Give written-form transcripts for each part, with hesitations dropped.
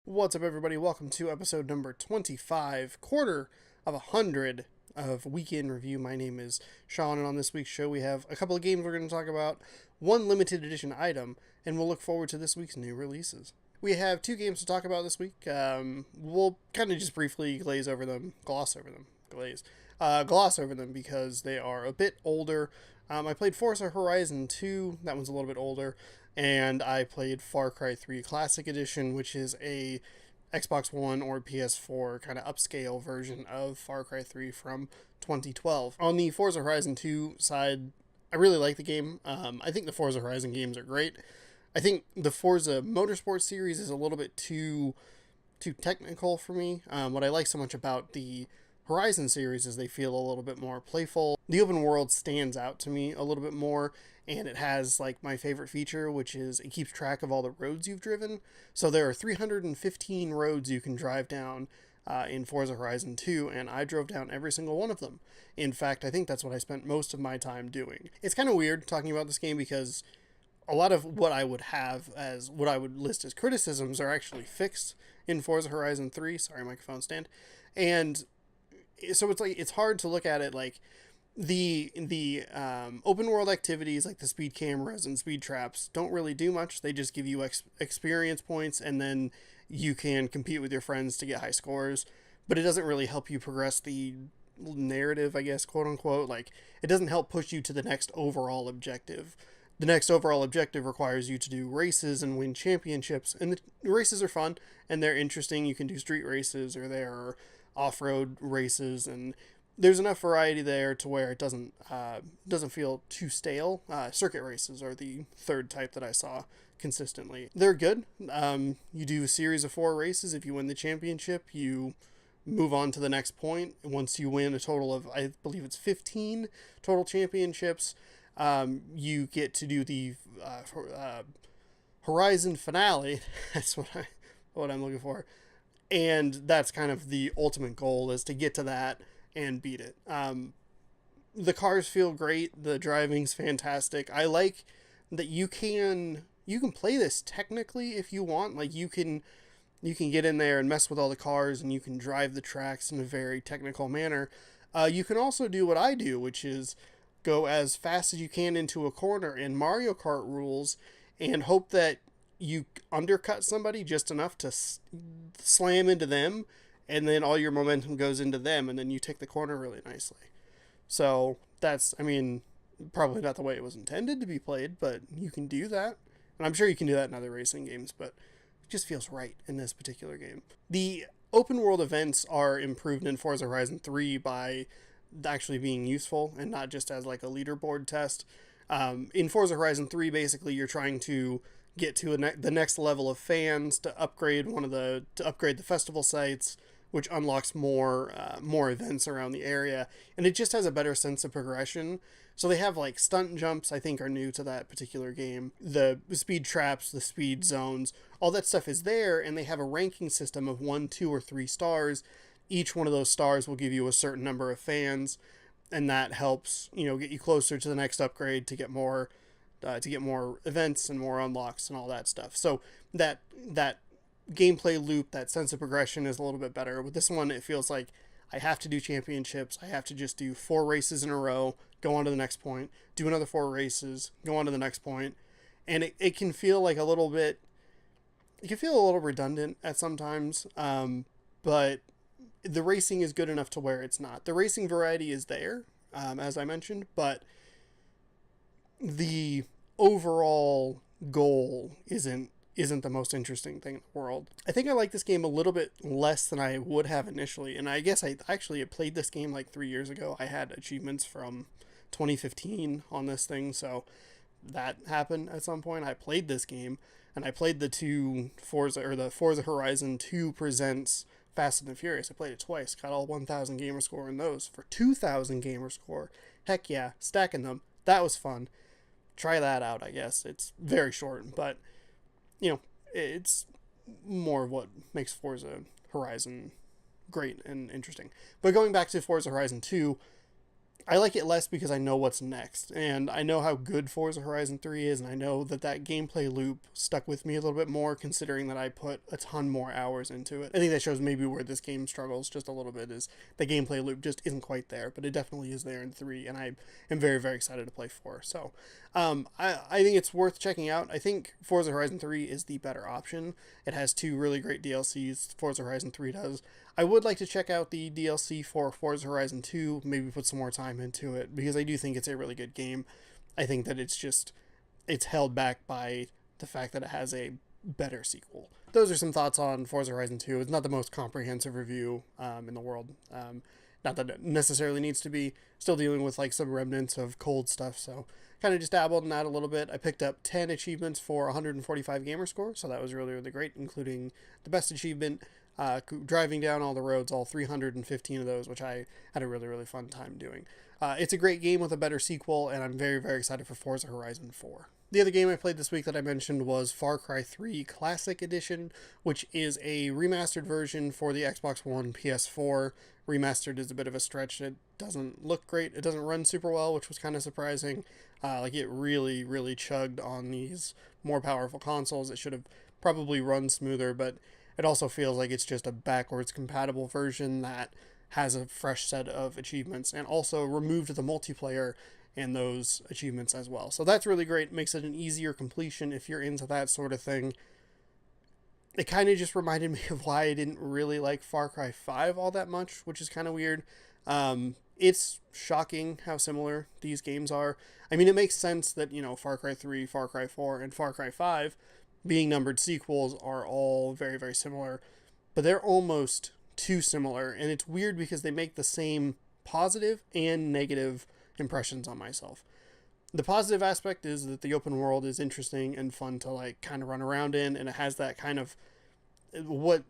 What's up, everybody? Welcome to episode number 25, quarter of 100 of Weekend Review. My name is Sean, and on this week's show, we have a couple of games we're going to talk about, one limited edition item, and we'll look forward to this week's new releases. We have two games to talk about this week. We'll kind of just briefly gloss over them because they are a bit older. I played Forza Horizon 2, that one's a little bit older, and I played Far Cry 3 Classic Edition, which is a Xbox One or PS4 kind of upscale version of Far Cry 3 from 2012. On the Forza Horizon 2 side, I really like the game. I think the Forza Horizon games are great. I think the Forza Motorsport series is a little bit too technical for me. What I like so much about the Horizon series is they feel a little bit more playful. The open world stands out to me a little bit more, and it has like my favorite feature, which is it keeps track of all the roads you've driven. So there are 315 roads you can drive down in Forza Horizon 2, and I drove down every single one of them. In fact, I think that's what I spent most of my time doing. It's kind of weird talking about this game because a lot of what I would have as what I would list as criticisms are actually fixed in Forza Horizon 3. Sorry, microphone stand. And so it's like it's hard to look at it like the open world activities like the speed cameras and speed traps don't really do much. They just give you experience points, and then you can compete with your friends to get high scores, but it doesn't really help you progress the narrative, I guess, quote unquote. Like, it doesn't help push you to the next overall objective. The next overall objective requires you to do races and win championships, and the races are fun and they're interesting. You can do street races, or there are off-road races, and there's enough variety there to where it doesn't feel too stale. Circuit races are the third type that I saw consistently. They're good. You do a series of 4 races. If you win the championship, you move on to the next point. Once you win a total of, I believe it's 15 total championships, you get to do the Horizon finale. That's what I'm looking for. And that's kind of the ultimate goal, is to get to that and beat it. The cars feel great. The driving's fantastic. I like that you can play this technically if you want. Like, you can get in there and mess with all the cars, and you can drive the tracks in a very technical manner. You can also do what I do, which is go as fast as you can into a corner in Mario Kart rules and hope that you undercut somebody just enough to slam into them, and then all your momentum goes into them, and then you take the corner really nicely. So that's, I mean, probably not the way it was intended to be played, but you can do that. And I'm sure you can do that in other racing games, but it just feels right in this particular game. The open world events are improved in Forza Horizon 3 by actually being useful and not just as like a leaderboard test. In Forza Horizon 3, basically you're trying to get to the next level of fans to upgrade the festival sites, which unlocks more events around the area, and it just has a better sense of progression. So they have like stunt jumps, I think, are new to that particular game. The speed traps, the speed zones, all that stuff is there, and they have a ranking system of 1, 2, or 3 stars. Each one of those stars will give you a certain number of fans, and that helps, get you closer to the next upgrade to get more events and more unlocks and all that stuff. So that gameplay loop, that sense of progression is a little bit better. With this one, it feels like I have to do championships. I have to just do 4 races in a row, go on to the next point, do another 4 races, go on to the next point. And it can feel like a little redundant at sometimes. But the racing is good enough to where it's not. The racing variety is there, as I mentioned, but the overall goal isn't the most interesting thing in the world. I think I like this game a little bit less than I would have initially, and I guess I actually had played this game like 3 years ago. I had achievements from 2015 on this thing, so that happened at some point. I played this game, and I played the Forza Horizon 2 Presents Fast and the Furious. I played it twice, got all 1,000 gamer score in those for 2,000 gamer score. Heck yeah, stacking them. That was fun. Try that out, I guess. It's very short, but it's more of what makes Forza Horizon great and interesting. But going back to Forza Horizon 2, I like it less because I know what's next, and I know how good Forza Horizon 3 is, and I know that that gameplay loop stuck with me a little bit more, considering that I put a ton more hours into it. I think that shows maybe where this game struggles just a little bit, is the gameplay loop just isn't quite there, but it definitely is there in 3, and I am very, very excited to play 4. So I think it's worth checking out. I think Forza Horizon 3 is the better option. It has two really great DLCs, Forza Horizon 3 does. I would like to check out the DLC for Forza Horizon 2, maybe put some more time into it, because I do think it's a really good game. I think that it's held back by the fact that it has a better sequel. Those are some thoughts on Forza Horizon 2. It's not the most comprehensive review in the world. Not that it necessarily needs to be. Still dealing with like some remnants of cold stuff, so kind of just dabbled in that a little bit. I picked up 10 achievements for 145 gamer score, so that was really, really great, including the best achievement, driving down all the roads, all 315 of those, which I had a really, really fun time doing. It's a great game with a better sequel, and I'm very, very excited for Forza Horizon 4. The other game I played this week that I mentioned was Far Cry 3 Classic Edition, which is a remastered version for the Xbox One, PS4. Remastered is a bit of a stretch. It doesn't look great. It doesn't run super well, which was kind of surprising. Like it really, really chugged on these more powerful consoles. It should have probably run smoother, but it also feels like it's just a backwards compatible version that has a fresh set of achievements and also removed the multiplayer and those achievements as well. So that's really great. It makes it an easier completion if you're into that sort of thing. It kind of just reminded me of why I didn't really like Far Cry 5 all that much, which is kind of weird. It's shocking how similar these games are. I mean, it makes sense that, Far Cry 3, Far Cry 4, and Far Cry 5, being numbered sequels, are all very, very similar, but they're almost too similar, and it's weird because they make the same positive and negative impressions on myself. The positive aspect is that the open world is interesting and fun to like kind of run around in, and it has that kind of what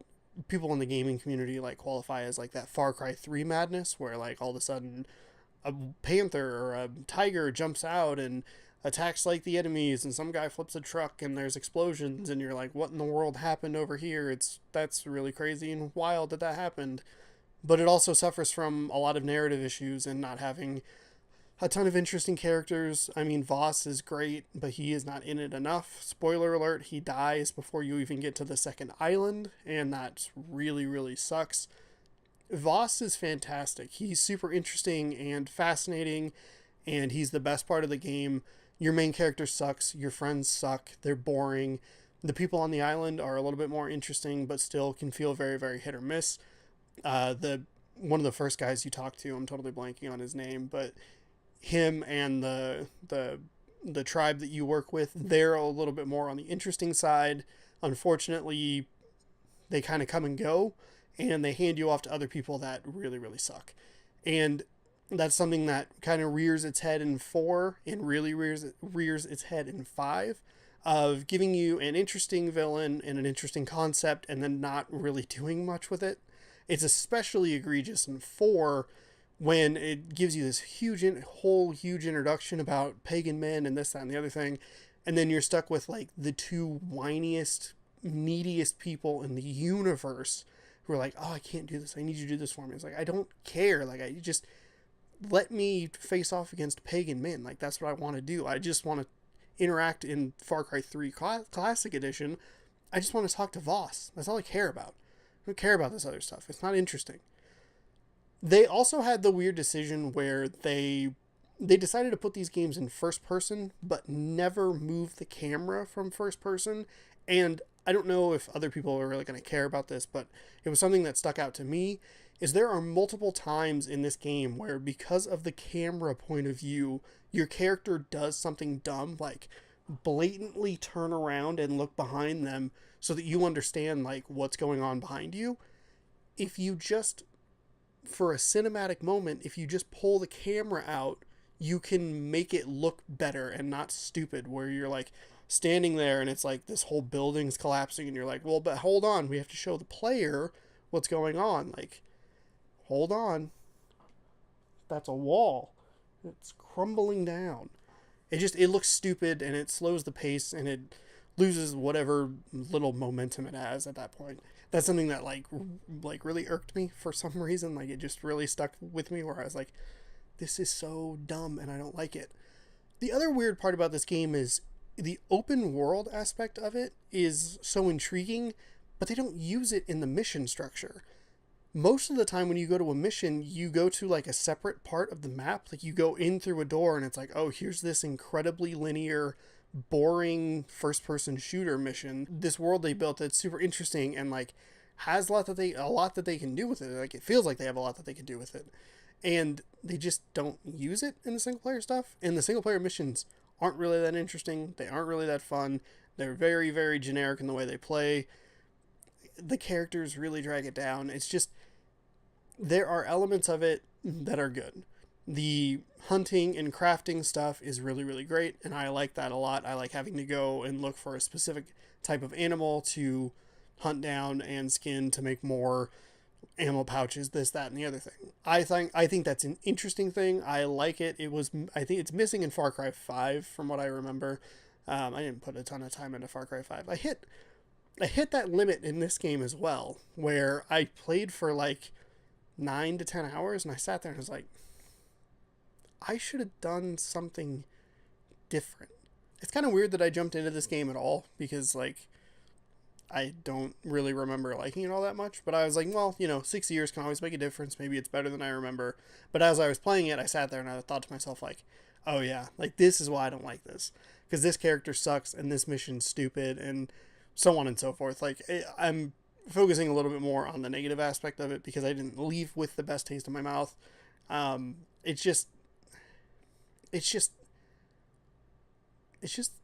people in the gaming community like qualify as like that Far Cry 3 madness, where like all of a sudden a panther or a tiger jumps out and attacks like the enemies, and some guy flips a truck and there's explosions, and you're like, what in the world happened over here? That's really crazy and wild that happened. But it also suffers from a lot of narrative issues and not having a ton of interesting characters. I mean, Voss is great, but he is not in it enough. Spoiler alert, he dies before you even get to the second island, and that really, really sucks. Voss is fantastic. He's super interesting and fascinating, and he's the best part of the game. Your main character sucks. Your friends suck. They're boring. The people on the island are a little bit more interesting, but still can feel very, very hit or miss. The one of the first guys you talk to, I'm totally blanking on his name, but him and the tribe that you work with, they're a little bit more on the interesting side. Unfortunately, they kind of come and go, and they hand you off to other people that really, really suck. And that's something that kind of rears its head in 4 and really rears its head in 5, of giving you an interesting villain and an interesting concept and then not really doing much with it. It's especially egregious in 4 when it gives you this huge introduction about pagan men and this, that, and the other thing, and then you're stuck with like the two whiniest, neediest people in the universe who are like, oh, I can't do this. I need you to do this for me. It's like, I don't care. Like, I just let me face off against pagan men. Like, that's what I want to do. I just want to interact in Far Cry 3 Classic Edition. I just want to talk to Voss. That's all I care about. I don't care about this other stuff. It's not interesting. They also had the weird decision where they decided to put these games in first person, but never move the camera from first person. And I don't know if other people are really going to care about this, but it was something that stuck out to me, is there are multiple times in this game where, because of the camera point of view, your character does something dumb, like blatantly turn around and look behind them so that you understand like what's going on behind you. If you just, for a cinematic moment, if you just pull the camera out, you can make it look better and not stupid, where you're like standing there and it's like this whole building's collapsing and you're like, well, but hold on, we have to show the player what's going on. Like, hold on, that's a wall, it's crumbling down. It looks stupid, and it slows the pace, and it loses whatever little momentum it has at that point. That's something that like really irked me for some reason. Like, it just really stuck with me, where I was like, this is so dumb and I don't like it. The other weird part about this game is the open world aspect of it is so intriguing, but they don't use it in the mission structure. Most of the time when you go to a mission, you go to like a separate part of the map. Like you go in through a door and it's like, oh, here's this incredibly linear, boring first person shooter mission. This world they built that's super interesting and like has a lot that they can do with it. Like it feels like they have a lot that they can do with it. And they just don't use it in the single player stuff. And the single player missions aren't really that interesting. They aren't really that fun. They're very, very generic in the way they play. The characters really drag it down. It's just, there are elements of it that are good. The hunting and crafting stuff is really, really great, and I like that a lot. I like having to go and look for a specific type of animal to hunt down and skin to make more ammo pouches, this, that, and the other thing. I think that's an interesting thing. I like it. I think it's missing in Far Cry 5 from what I remember. I didn't put a ton of time into Far Cry 5. I hit that limit in this game as well, where I played for like 9 to 10 hours and I sat there and was like, I should have done something different. It's kind of weird that I jumped into this game at all because like I don't really remember liking it all that much, but I was like, well, 6 years can always make a difference. Maybe it's better than I remember. But as I was playing it, I sat there and I thought to myself like, oh yeah, like this is why I don't like this, because this character sucks and this mission's stupid and so on and so forth. Like I'm focusing a little bit more on the negative aspect of it because I didn't leave with the best taste in my mouth. It's just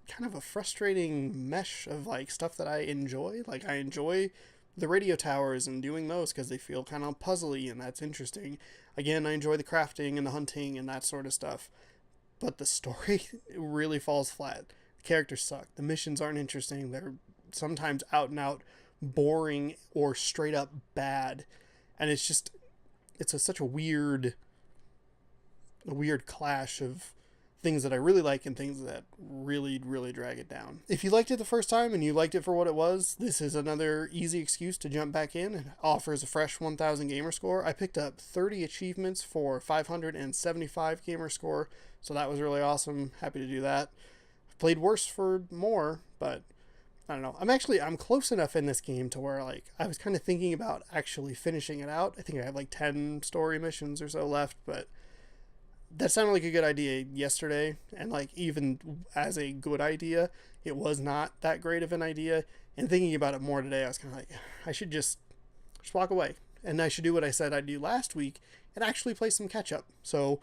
kind of a frustrating mesh of like stuff that I enjoy. Like I enjoy the radio towers and doing those because they feel kind of puzzly and that's interesting. Again, I enjoy the crafting and the hunting and that sort of stuff. But the story really falls flat. The characters suck. The missions aren't interesting. They're sometimes out and out boring or straight up bad. And it's such a weird clash of things that I really like and things that really, really drag it down. If you liked it the first time and you liked it for what it was, this is another easy excuse to jump back in. It offers a fresh 1000 gamer score. I picked up 30 achievements for 575 gamer score, so that was really awesome. Happy to do that. I've played worse for more, but I don't know. I'm close enough in this game to where like I was kind of thinking about actually finishing it out. I think I have like 10 story missions or so left, but that sounded like a good idea yesterday, and like even as a good idea, it was not that great of an idea. And thinking about it more today, I was kind of like, I should just walk away, and I should do what I said I'd do last week and actually play some catch up. So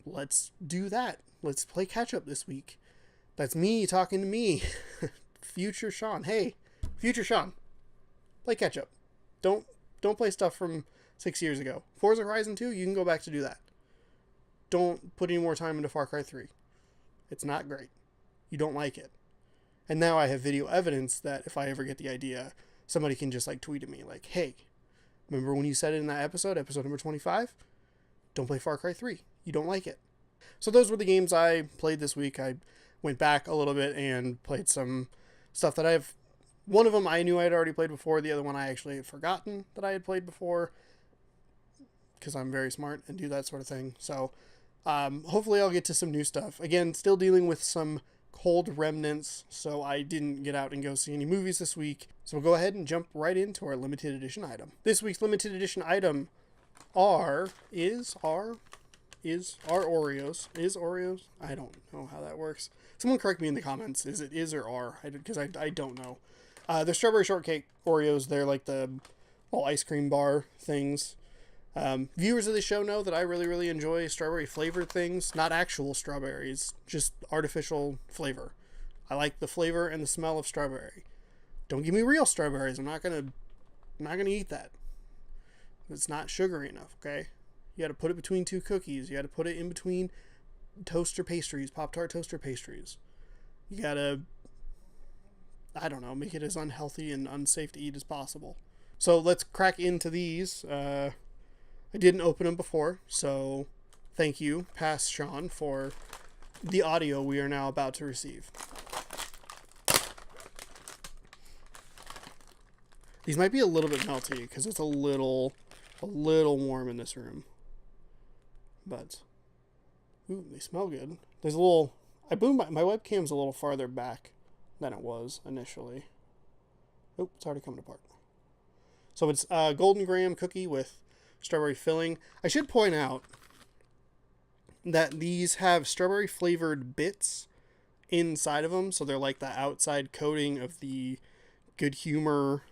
let's do that. Let's play catch up this week. That's me talking to me, future Sean. Hey, future Sean, play catch up. Don't play stuff from 6 years ago. Forza Horizon 2, you can go back to do that. Don't put any more time into Far Cry 3. It's not great. You don't like it. And now I have video evidence that if I ever get the idea, somebody can just like tweet at me like, hey, remember when you said it in that episode number 25? Don't play Far Cry 3. You don't like it. So those were the games I played this week. I went back a little bit and played some stuff that one of them I knew I had already played before. The other one I actually had forgotten that I had played before, because I'm very smart and do that sort of thing. So hopefully I'll get to some new stuff. Again, still dealing with some cold remnants, so I didn't get out and go see any movies this week. So we'll go ahead and jump right into our limited edition item. This week's limited edition item is Oreos. Is Oreos? I don't know how that works. Someone correct me in the comments. Is it is or are? Because I don't know. They're strawberry shortcake Oreos. They're like the little ice cream bar things. Viewers of the show know that I really, really enjoy strawberry flavored things. Not actual strawberries, just artificial flavor. I like the flavor and the smell of strawberry. Don't give me real strawberries. I'm not gonna eat that. It's not sugary enough, okay? You gotta put it between two cookies. You gotta put it in between toaster pastries, Pop-Tart toaster pastries. You gotta, I don't know, make it as unhealthy and unsafe to eat as possible. So let's crack into these. I didn't open them before, so thank you, past Sean, for the audio we are now about to receive. These might be a little bit melty because it's a little warm in this room. But Ooh, they smell good. There's a little... I boomed my webcam's a little farther back than it was initially. Oh, it's already coming apart. So it's a golden graham cookie with strawberry filling. I should point out that these have strawberry flavored bits inside of them. So they're like the outside coating of the Good Humor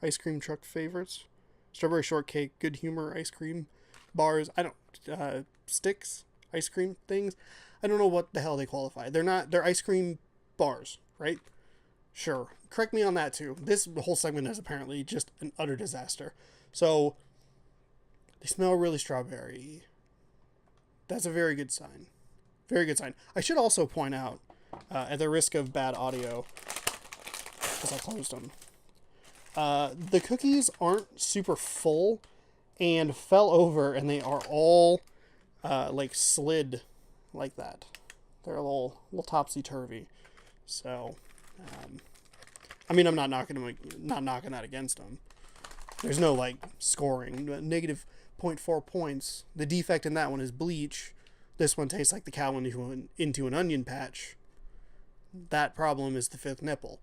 ice cream truck favorites. Strawberry shortcake, Good Humor ice cream bars. I don't... sticks? Ice cream things? I don't know what the hell they qualify. They're ice cream bars, right? Sure. Correct me on that too. This whole segment is apparently just an utter disaster. So, they smell really strawberry. That's a very good sign. Very good sign. I should also point out, at the risk of bad audio, because I closed them, the cookies aren't super full and fell over, and they are all like slid like that. They're a little topsy-turvy. So, I mean, I'm not knocking that against them. There's no, like, scoring. Negative 0.4 points. The defect in that one is bleach. This one tastes like the cow into an onion patch. That problem is the fifth nipple.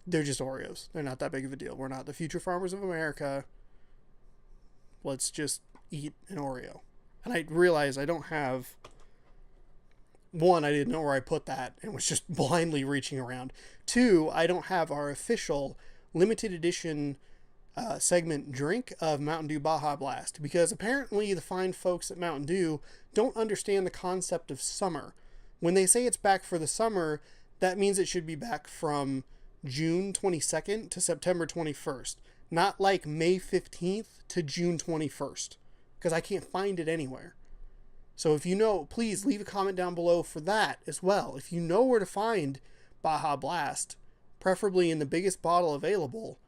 They're just Oreos. They're not that big of a deal. We're not the future farmers of America. Let's just eat an Oreo. And I realize I don't have... One, I didn't know where I put that and was just blindly reaching around. Two, I don't have our official limited edition segment drink of Mountain Dew Baja Blast, because apparently the fine folks at Mountain Dew don't understand the concept of summer. When they say it's back for the summer, that means it should be back from June 22nd to September 21st, not like May 15th to June 21st, because I can't find it anywhere. So if you know, please leave a comment down below for that as well. If you know where to find Baja Blast, preferably in the biggest bottle available,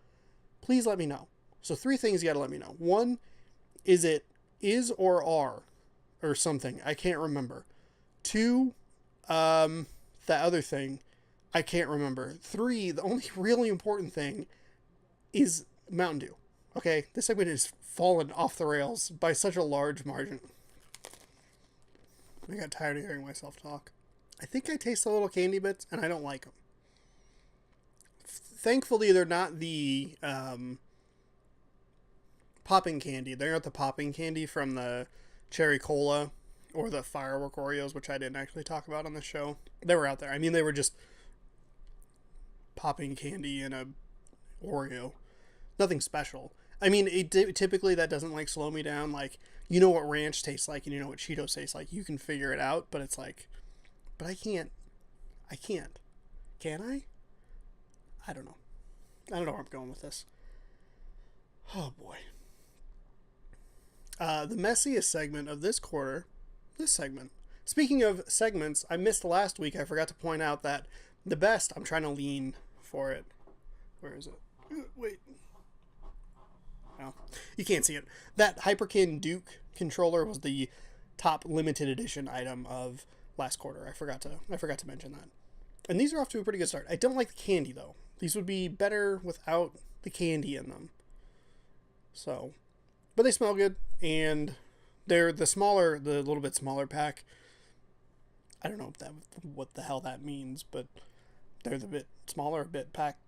please let me know. So 3 things you gotta let me know. 1, is it is or are or something? I can't remember. 2, that other thing, I can't remember. 3, the only really important thing is Mountain Dew. Okay, this segment has fallen off the rails by such a large margin. I got tired of hearing myself talk. I think I taste the little candy bits, and I don't like them. Thankfully, they're not the popping candy. They're not the popping candy from the Cherry Cola or the Firework Oreos, which I didn't actually talk about on the show. They were out there. I mean, they were just popping candy in a Oreo. Nothing special. I mean, typically that doesn't, like, slow me down. Like, you know what ranch tastes like and you know what Cheetos taste like. You can figure it out, but it's like, but I can't. Can I? I don't know. I don't know where I'm going with this. Oh, boy. The messiest segment of this quarter, this segment. Speaking of segments, I missed last week. I forgot to point out that the best, I'm trying to lean for it. Where is it? Wait. Well, you can't see it. That Hyperkin Duke controller was the top limited edition item of last quarter. I forgot to mention that. And these are off to a pretty good start. I don't like the candy though. These would be better without the candy in them. So, but they smell good, and they're the little bit smaller pack. I don't know what the hell that means, but they're the bit smaller bit pack.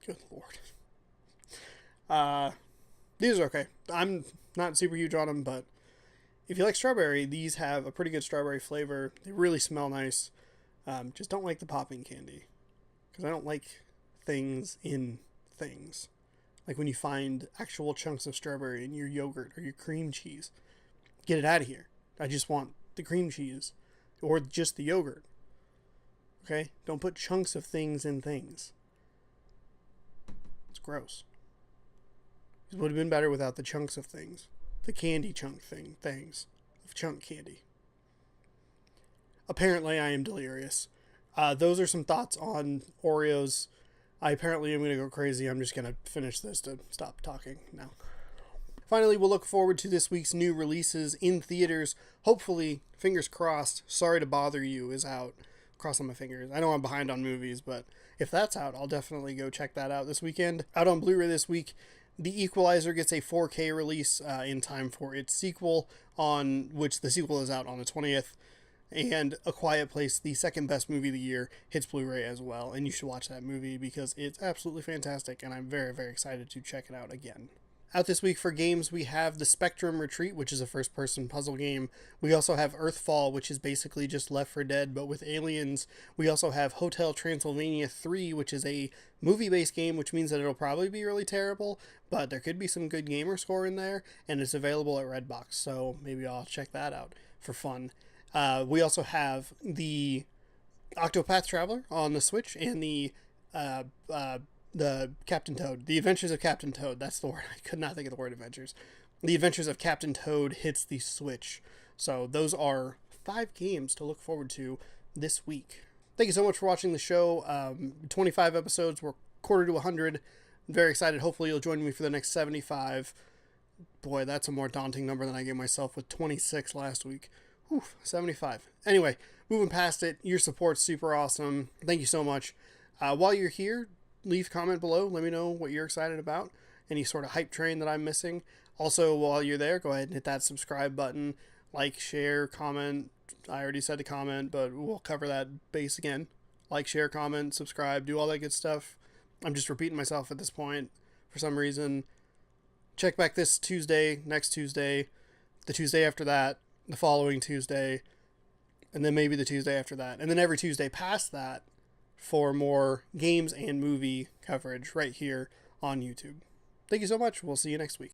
Good Lord. These are okay. I'm not super huge on them, but if you like strawberry, these have a pretty good strawberry flavor. They really smell nice. Just don't like the popping candy, because I don't like things in things. Like when you find actual chunks of strawberry in your yogurt or your cream cheese. Get it out of here. I just want the cream cheese or just the yogurt. Okay? Don't put chunks of things in things. It's gross. It would have been better without the chunks of things. The candy chunk things. Of chunk candy. Apparently, I am delirious. Those are some thoughts on Oreos. I apparently am going to go crazy. I'm just going to finish this to stop talking now. Finally, we'll look forward to this week's new releases in theaters. Hopefully, fingers crossed, Sorry to Bother You is out. Crossing my fingers. I know I'm behind on movies, but if that's out, I'll definitely go check that out this weekend. Out on Blu-ray this week, The Equalizer gets a 4K release in time for its sequel, on which the sequel is out on the 20th. And A Quiet Place, the second best movie of the year, hits Blu-ray as well, and you should watch that movie because it's absolutely fantastic, and I'm very, very excited to check it out again. Out this week for games, we have The Spectrum Retreat, which is a first-person puzzle game. We also have Earthfall, which is basically just Left 4 Dead, but with aliens. We also have Hotel Transylvania 3, which is a movie-based game, which means that it'll probably be really terrible, but there could be some good gamer score in there, and it's available at Redbox, so maybe I'll check that out for fun. We also have the Octopath Traveler on the Switch and the Captain Toad, The Adventures of Captain Toad. That's the word. I could not think of the word adventures. The Adventures of Captain Toad hits the Switch. So those are 5 games to look forward to this week. Thank you so much for watching the show. 25 episodes. We're quarter to 100. I'm very excited. Hopefully you'll join me for the next 75. Boy, that's a more daunting number than I gave myself with 26 last week. Whew, 75. Anyway, moving past it, your support's super awesome. Thank you so much. While you're here, leave a comment below. Let me know what you're excited about. Any sort of hype train that I'm missing. Also, while you're there, go ahead and hit that subscribe button. Like, share, comment. I already said to comment, but we'll cover that base again. Like, share, comment, subscribe, do all that good stuff. I'm just repeating myself at this point for some reason. Check back this Tuesday, next Tuesday, the Tuesday after that, the following Tuesday, and then maybe the Tuesday after that, and then every Tuesday past that for more games and movie coverage right here on YouTube. Thank you so much. We'll see you next week.